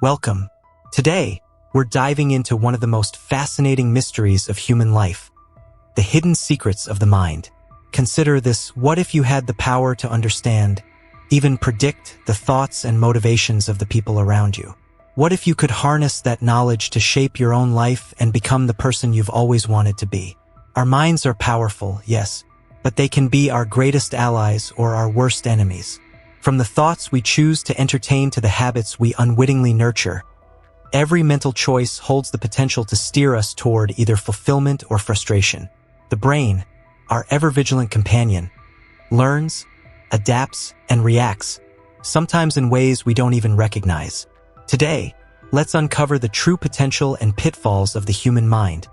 Welcome. Today, we're diving into one of the most fascinating mysteries of human life, the hidden secrets of the mind. Consider this: what if you had the power to understand, even predict the thoughts and motivations of the people around you? What if you could harness that knowledge to shape your own life and become the person you've always wanted to be? Our minds are powerful, yes, but they can be our greatest allies or our worst enemies. From the thoughts we choose to entertain to the habits we unwittingly nurture, every mental choice holds the potential to steer us toward either fulfillment or frustration. The brain, our ever-vigilant companion, learns, adapts, and reacts, sometimes in ways we don't even recognize. Today, let's uncover the true potential and pitfalls of the human mind,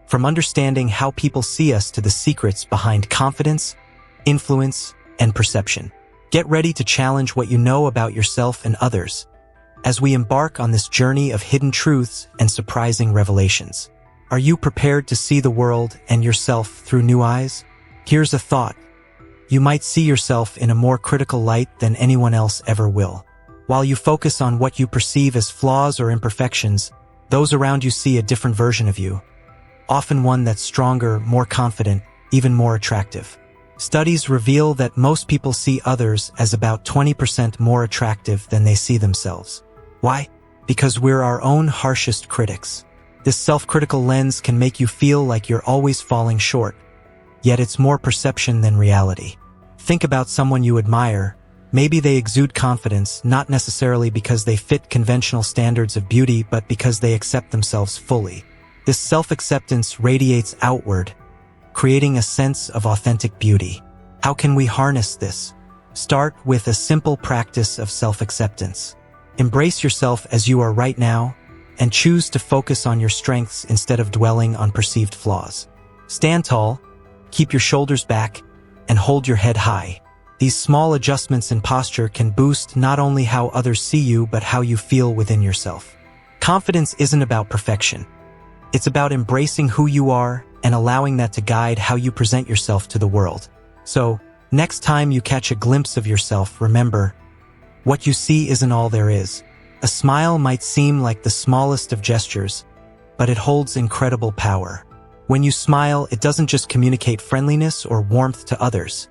from understanding how people see us to the secrets behind confidence, influence, and perception. Get ready to challenge what you know about yourself and others as we embark on this journey of hidden truths and surprising revelations. Are you prepared to see the world and yourself through new eyes? Here's a thought. You might see yourself in a more critical light than anyone else ever will. While you focus on what you perceive as flaws or imperfections, those around you see a different version of you, often one that's stronger, more confident, even more attractive. Studies reveal that most people see others as about 20% more attractive than they see themselves. Why? Because we're our own harshest critics. This self-critical lens can make you feel like you're always falling short, yet it's more perception than reality. Think about someone you admire. Maybe they exude confidence, not necessarily because they fit conventional standards of beauty, but because they accept themselves fully. This self-acceptance radiates outward, creating a sense of authentic beauty. How can we harness this? Start with a simple practice of self-acceptance. Embrace yourself as you are right now, and choose to focus on your strengths instead of dwelling on perceived flaws. Stand tall, keep your shoulders back, and hold your head high. These small adjustments in posture can boost not only how others see you, but how you feel within yourself. Confidence isn't about perfection. It's about embracing who you are and allowing that to guide how you present yourself to the world. So, next time you catch a glimpse of yourself, remember, what you see isn't all there is. A smile might seem like the smallest of gestures, but it holds incredible power. When you smile, it doesn't just communicate friendliness or warmth to others.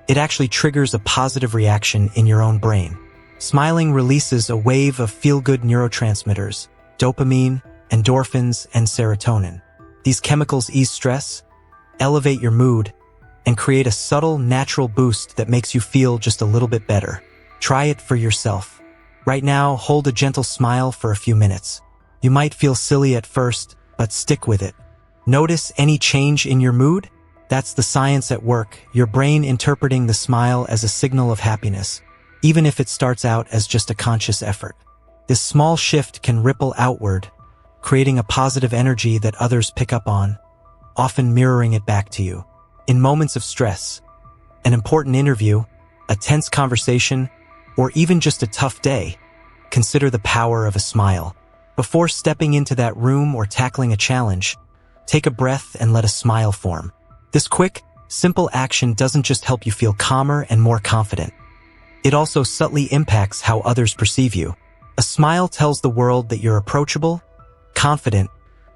It actually triggers a positive reaction in your own brain. Smiling releases a wave of feel-good neurotransmitters, dopamine, endorphins, and serotonin. These chemicals ease stress, elevate your mood, and create a subtle, natural boost that makes you feel just a little bit better. Try it for yourself. Right now, hold a gentle smile for a few minutes. You might feel silly at first, but stick with it. Notice any change in your mood? That's the science at work, your brain interpreting the smile as a signal of happiness, even if it starts out as just a conscious effort. This small shift can ripple outward, creating a positive energy that others pick up on, often mirroring it back to you. In moments of stress, an important interview, a tense conversation, or even just a tough day, consider the power of a smile. Before stepping into that room or tackling a challenge, take a breath and let a smile form. This quick, simple action doesn't just help you feel calmer and more confident. It also subtly impacts how others perceive you. A smile tells the world that you're approachable, confident,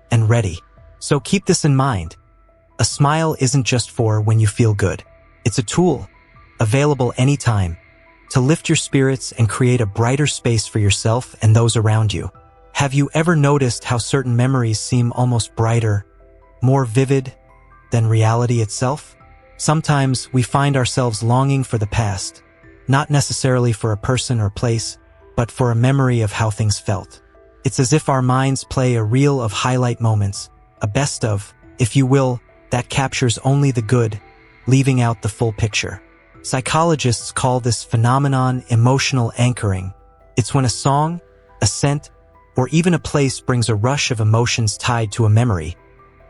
and ready. So keep this in mind. A smile isn't just for when you feel good. It's a tool, available anytime, to lift your spirits and create a brighter space for yourself and those around you. Have you ever noticed how certain memories seem almost brighter, more vivid than reality itself? Sometimes we find ourselves longing for the past, not necessarily for a person or place, but for a memory of how things felt. It's as if our minds play a reel of highlight moments, a best of, if you will, that captures only the good, leaving out the full picture. Psychologists call this phenomenon emotional anchoring. It's when a song, a scent, or even a place brings a rush of emotions tied to a memory,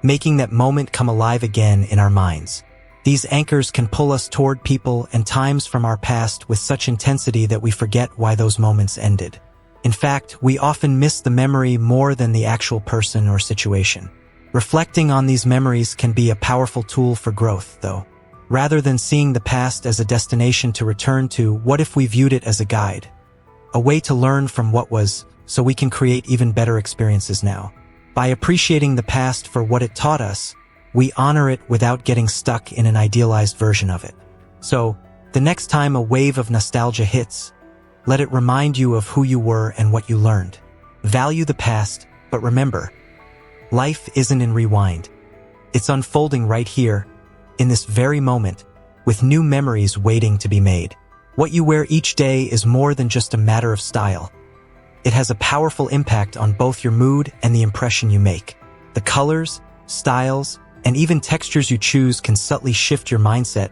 making that moment come alive again in our minds. These anchors can pull us toward people and times from our past with such intensity that we forget why those moments ended. In fact, we often miss the memory more than the actual person or situation. Reflecting on these memories can be a powerful tool for growth, though. Rather than seeing the past as a destination to return to, what if we viewed it as a guide? A way to learn from what was, so we can create even better experiences now. By appreciating the past for what it taught us, we honor it without getting stuck in an idealized version of it. So, the next time a wave of nostalgia hits, let it remind you of who you were and what you learned. Value the past, but remember, life isn't in rewind. It's unfolding right here, in this very moment, with new memories waiting to be made. What you wear each day is more than just a matter of style. It has a powerful impact on both your mood and the impression you make. The colors, styles, and even textures you choose can subtly shift your mindset,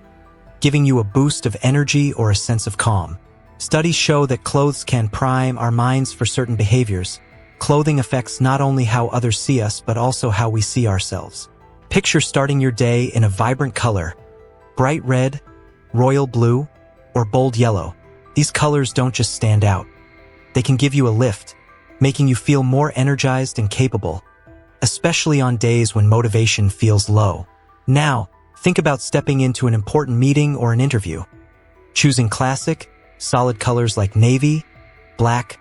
giving you a boost of energy or a sense of calm. Studies show that clothes can prime our minds for certain behaviors. Clothing affects not only how others see us, but also how we see ourselves. Picture starting your day in a vibrant color, bright red, royal blue, or bold yellow. These colors don't just stand out. They can give you a lift, making you feel more energized and capable, especially on days when motivation feels low. Now, think about stepping into an important meeting or an interview. Choosing classic, solid colors like navy, black,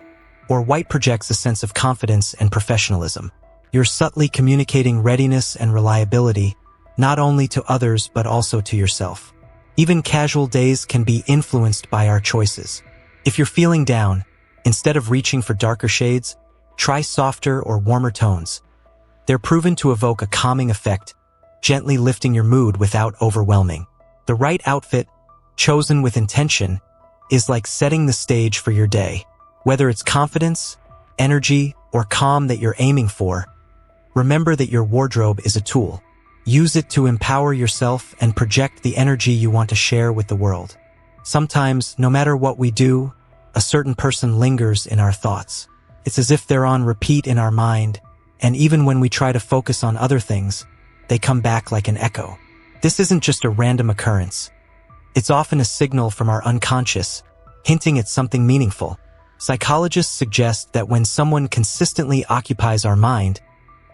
or white projects a sense of confidence and professionalism. You're subtly communicating readiness and reliability, not only to others but also to yourself. Even casual days can be influenced by our choices. If you're feeling down, instead of reaching for darker shades, try softer or warmer tones. They're proven to evoke a calming effect, gently lifting your mood without overwhelming. The right outfit, chosen with intention, is like setting the stage for your day. Whether it's confidence, energy, or calm that you're aiming for, remember that your wardrobe is a tool. Use it to empower yourself and project the energy you want to share with the world. Sometimes, no matter what we do, a certain person lingers in our thoughts. It's as if they're on repeat in our mind, and even when we try to focus on other things, they come back like an echo. This isn't just a random occurrence. It's often a signal from our unconscious, hinting at something meaningful. Psychologists suggest that when someone consistently occupies our mind,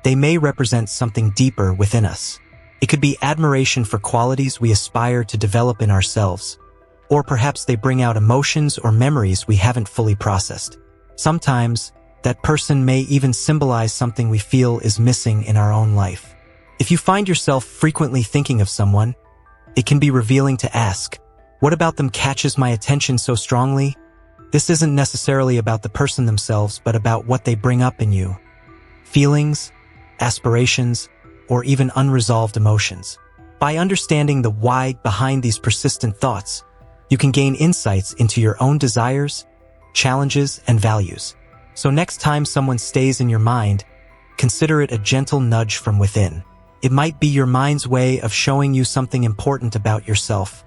they may represent something deeper within us. It could be admiration for qualities we aspire to develop in ourselves, or perhaps they bring out emotions or memories we haven't fully processed. Sometimes, that person may even symbolize something we feel is missing in our own life. If you find yourself frequently thinking of someone, it can be revealing to ask, what about them catches my attention so strongly? This isn't necessarily about the person themselves, but about what they bring up in you. Feelings, aspirations, or even unresolved emotions. By understanding the why behind these persistent thoughts, you can gain insights into your own desires, challenges, and values. So next time someone stays in your mind, consider it a gentle nudge from within. It might be your mind's way of showing you something important about yourself,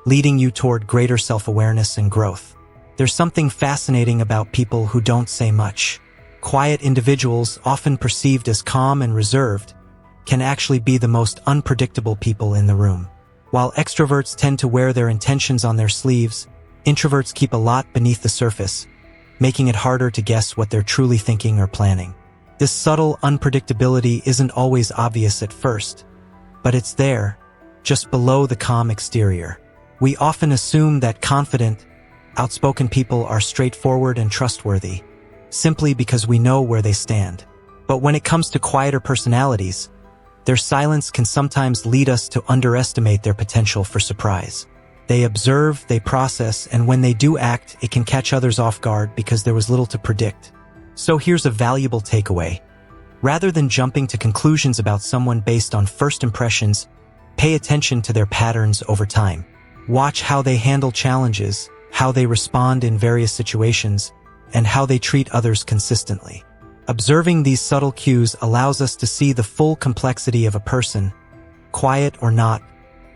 leading you toward greater self-awareness and growth. There's something fascinating about people who don't say much. Quiet individuals, often perceived as calm and reserved, can actually be the most unpredictable people in the room. While extroverts tend to wear their intentions on their sleeves, introverts keep a lot beneath the surface, making it harder to guess what they're truly thinking or planning. This subtle unpredictability isn't always obvious at first, but it's there, just below the calm exterior. We often assume that confident, outspoken people are straightforward and trustworthy, simply because we know where they stand. But when it comes to quieter personalities, their silence can sometimes lead us to underestimate their potential for surprise. They observe, they process, and when they do act, it can catch others off guard because there was little to predict. So here's a valuable takeaway. Rather than jumping to conclusions about someone based on first impressions, pay attention to their patterns over time. Watch how they handle challenges, how they respond in various situations, and how they treat others consistently. Observing these subtle cues allows us to see the full complexity of a person, quiet or not,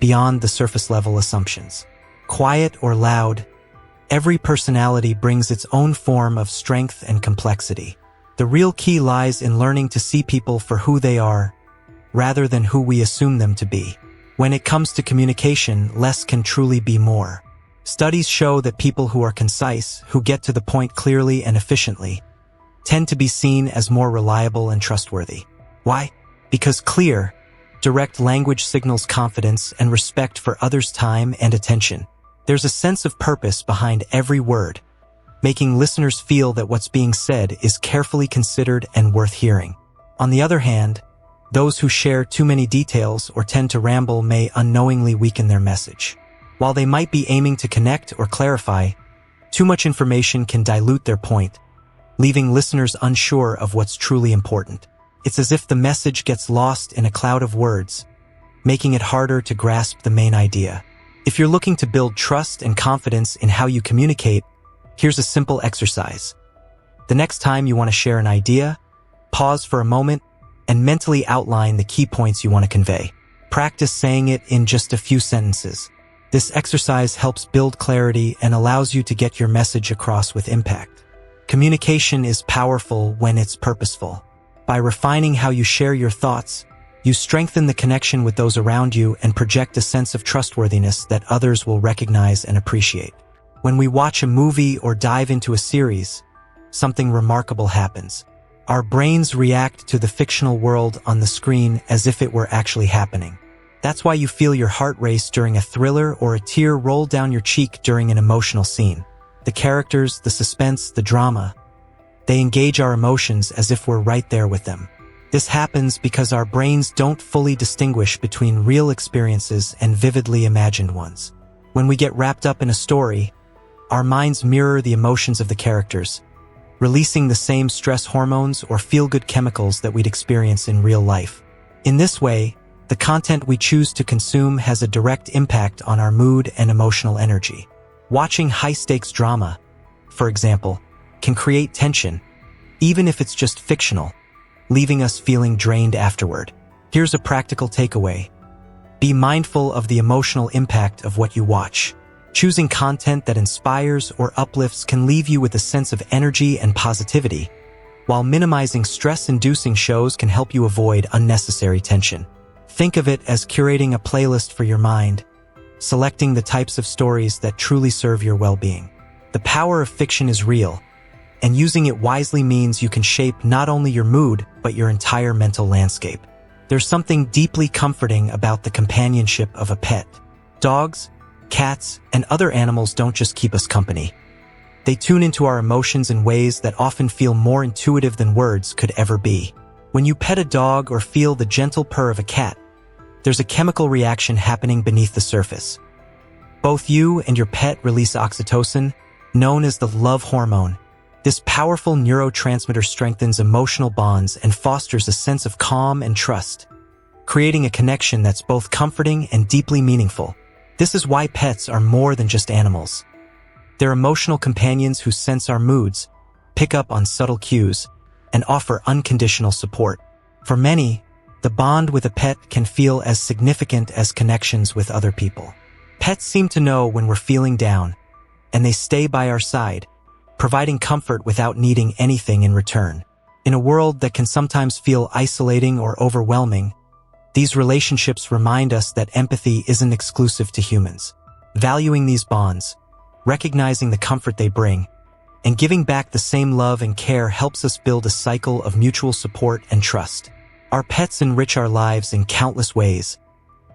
beyond the surface-level assumptions. Quiet or loud, every personality brings its own form of strength and complexity. The real key lies in learning to see people for who they are, rather than who we assume them to be. When it comes to communication, less can truly be more. Studies show that people who are concise, who get to the point clearly and efficiently, tend to be seen as more reliable and trustworthy. Why? Because clear, direct language signals confidence and respect for others' time and attention. There's a sense of purpose behind every word, making listeners feel that what's being said is carefully considered and worth hearing. On the other hand, those who share too many details or tend to ramble may unknowingly weaken their message. While they might be aiming to connect or clarify, too much information can dilute their point, leaving listeners unsure of what's truly important. It's as if the message gets lost in a cloud of words, making it harder to grasp the main idea. If you're looking to build trust and confidence in how you communicate, here's a simple exercise. The next time you want to share an idea, pause for a moment and mentally outline the key points you want to convey. Practice saying it in just a few sentences. This exercise helps build clarity and allows you to get your message across with impact. Communication is powerful when it's purposeful. By refining how you share your thoughts, you strengthen the connection with those around you and project a sense of trustworthiness that others will recognize and appreciate. When we watch a movie or dive into a series, something remarkable happens. Our brains react to the fictional world on the screen as if it were actually happening. That's why you feel your heart race during a thriller or a tear roll down your cheek during an emotional scene. The characters, the suspense, the drama, they engage our emotions as if we're right there with them. This happens because our brains don't fully distinguish between real experiences and vividly imagined ones. When we get wrapped up in a story, our minds mirror the emotions of the characters, releasing the same stress hormones or feel-good chemicals that we'd experience in real life. In this way, the content we choose to consume has a direct impact on our mood and emotional energy. Watching high-stakes drama, for example, can create tension, even if it's just fictional, leaving us feeling drained afterward. Here's a practical takeaway. Be mindful of the emotional impact of what you watch. Choosing content that inspires or uplifts can leave you with a sense of energy and positivity, while minimizing stress-inducing shows can help you avoid unnecessary tension. Think of it as curating a playlist for your mind, selecting the types of stories that truly serve your well-being. The power of fiction is real, and using it wisely means you can shape not only your mood, but your entire mental landscape. There's something deeply comforting about the companionship of a pet. Dogs, cats, and other animals don't just keep us company. They tune into our emotions in ways that often feel more intuitive than words could ever be. When you pet a dog or feel the gentle purr of a cat, there's a chemical reaction happening beneath the surface. Both you and your pet release oxytocin, known as the love hormone. This powerful neurotransmitter strengthens emotional bonds and fosters a sense of calm and trust, creating a connection that's both comforting and deeply meaningful. This is why pets are more than just animals. They're emotional companions who sense our moods, pick up on subtle cues, and offer unconditional support. For many, the bond with a pet can feel as significant as connections with other people. Pets seem to know when we're feeling down, and they stay by our side, providing comfort without needing anything in return. In a world that can sometimes feel isolating or overwhelming, these relationships remind us that empathy isn't exclusive to humans. Valuing these bonds, recognizing the comfort they bring, and giving back the same love and care helps us build a cycle of mutual support and trust. Our pets enrich our lives in countless ways,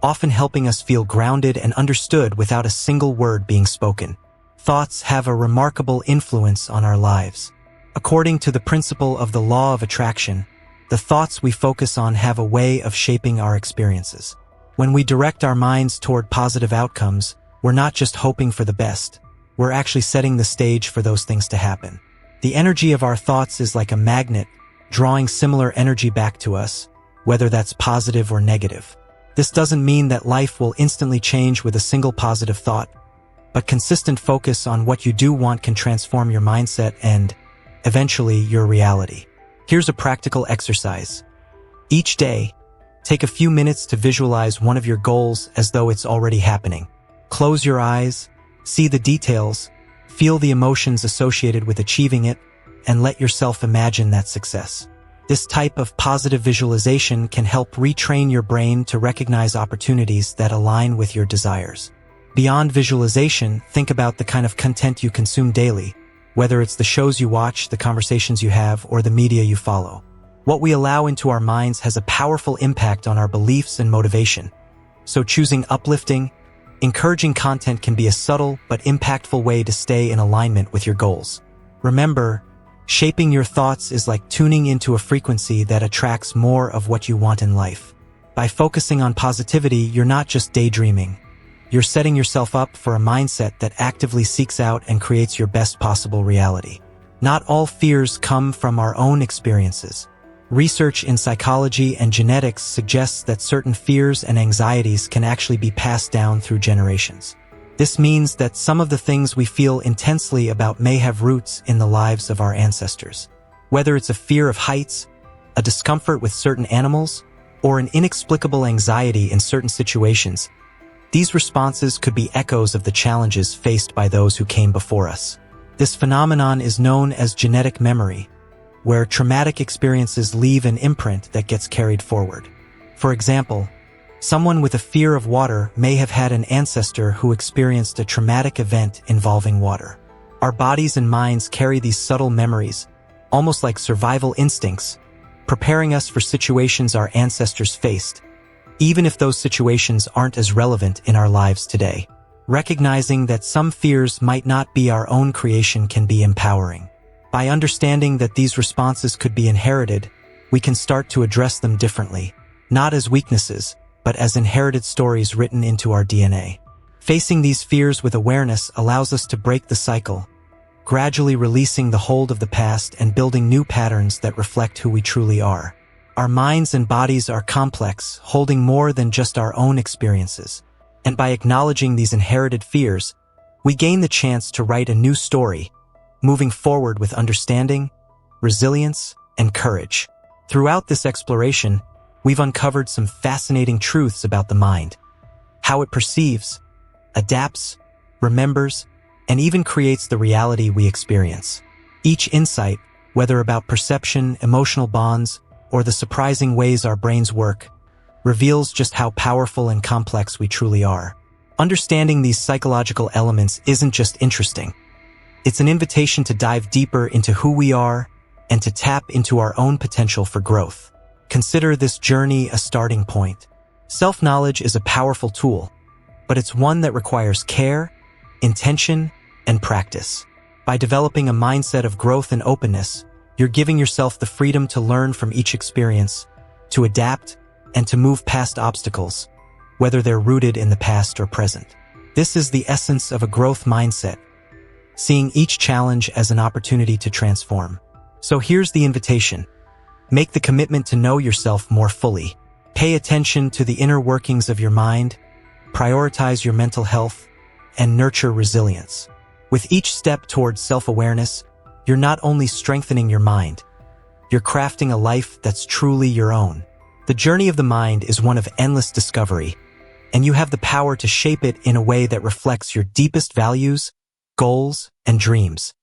often helping us feel grounded and understood without a single word being spoken. Thoughts have a remarkable influence on our lives. According to the principle of the law of attraction, the thoughts we focus on have a way of shaping our experiences. When we direct our minds toward positive outcomes, we're not just hoping for the best, we're actually setting the stage for those things to happen. The energy of our thoughts is like a magnet, drawing similar energy back to us, whether that's positive or negative. This doesn't mean that life will instantly change with a single positive thought, but consistent focus on what you do want can transform your mindset and, eventually, your reality. Here's a practical exercise. Each day, take a few minutes to visualize one of your goals as though it's already happening. Close your eyes, see the details, feel the emotions associated with achieving it, and let yourself imagine that success. This type of positive visualization can help retrain your brain to recognize opportunities that align with your desires. Beyond visualization, think about the kind of content you consume daily, whether it's the shows you watch, the conversations you have, or the media you follow. What we allow into our minds has a powerful impact on our beliefs and motivation. So choosing uplifting, encouraging content can be a subtle but impactful way to stay in alignment with your goals. Remember, shaping your thoughts is like tuning into a frequency that attracts more of what you want in life. By focusing on positivity, you're not just daydreaming. You're setting yourself up for a mindset that actively seeks out and creates your best possible reality. Not all fears come from our own experiences. Research in psychology and genetics suggests that certain fears and anxieties can actually be passed down through generations. This means that some of the things we feel intensely about may have roots in the lives of our ancestors. Whether it's a fear of heights, a discomfort with certain animals, or an inexplicable anxiety in certain situations, these responses could be echoes of the challenges faced by those who came before us. This phenomenon is known as genetic memory, where traumatic experiences leave an imprint that gets carried forward. For example, someone with a fear of water may have had an ancestor who experienced a traumatic event involving water. Our bodies and minds carry these subtle memories, almost like survival instincts, preparing us for situations our ancestors faced, even if those situations aren't as relevant in our lives today. Recognizing that some fears might not be our own creation can be empowering. By understanding that these responses could be inherited, we can start to address them differently, not as weaknesses, but as inherited stories written into our DNA. Facing these fears with awareness allows us to break the cycle, gradually releasing the hold of the past and building new patterns that reflect who we truly are. Our minds and bodies are complex, holding more than just our own experiences. And by acknowledging these inherited fears, we gain the chance to write a new story, moving forward with understanding, resilience, and courage. Throughout this exploration, we've uncovered some fascinating truths about the mind, how it perceives, adapts, remembers, and even creates the reality we experience. Each insight, whether about perception, emotional bonds, or the surprising ways our brains work, reveals just how powerful and complex we truly are. Understanding these psychological elements isn't just interesting. It's an invitation to dive deeper into who we are and to tap into our own potential for growth. Consider this journey a starting point. Self-knowledge is a powerful tool, but it's one that requires care, intention, and practice. By developing a mindset of growth and openness, you're giving yourself the freedom to learn from each experience, to adapt, and to move past obstacles, whether they're rooted in the past or present. This is the essence of a growth mindset, seeing each challenge as an opportunity to transform. So here's the invitation. Make the commitment to know yourself more fully. Pay attention to the inner workings of your mind, prioritize your mental health, and nurture resilience. With each step towards self-awareness, you're not only strengthening your mind, you're crafting a life that's truly your own. The journey of the mind is one of endless discovery, and you have the power to shape it in a way that reflects your deepest values, goals, and dreams.